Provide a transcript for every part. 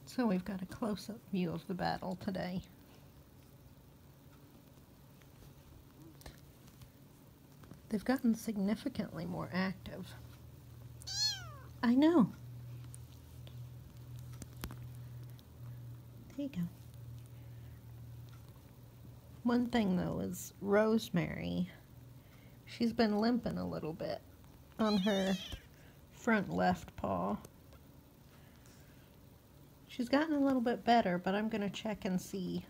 So we've got a close-up view of the battle today. They've gotten significantly more active. I know. There you go. One thing though is Rosemary. She's been limping a little bit on her front left paw. She's gotten a little bit better, but I'm going to check and see.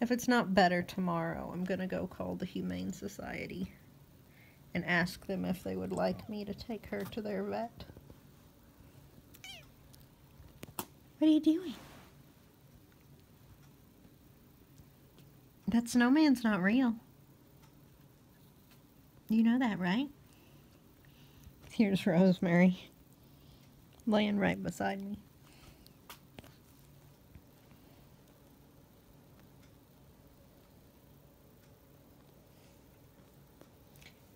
If it's not better tomorrow, I'm going to go call the Humane Society and ask them if they would like me to take her to their vet. What are you doing? That snowman's not real. You know that, right? Here's Rosemary, laying right beside me.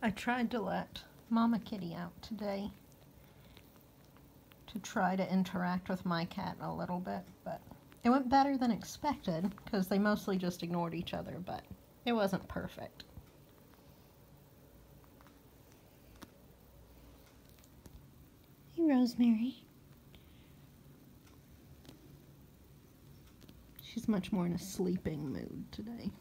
I tried to let Mama Kitty out today to try to interact with my cat a little bit, but it went better than expected because they mostly just ignored each other, but it wasn't perfect. Hey, Rosemary. She's much more in a sleeping mood today.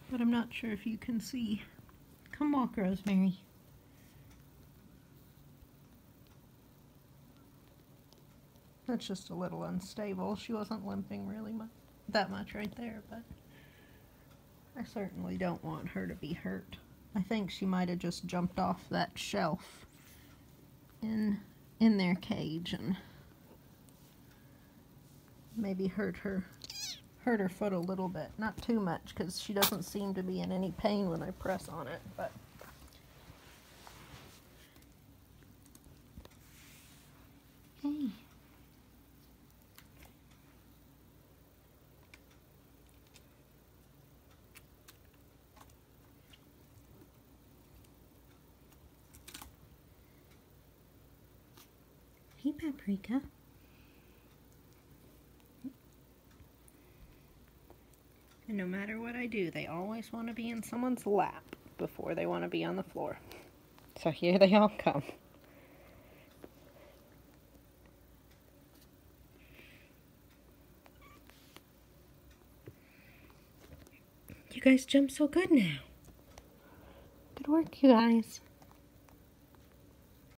But I'm not sure if you can see. Come walk, Rosemary. That's just a little unstable. She wasn't limping really that much right there, but I certainly don't want her to be hurt. I think she might have just jumped off that shelf in their cage and maybe hurt her foot a little bit. Not too much, because she doesn't seem to be in any pain when I press on it, but hey. Hey, Paprika. And no matter what I do, they always want to be in someone's lap before they want to be on the floor. So here they all come. You guys jump so good now. Good work, you guys.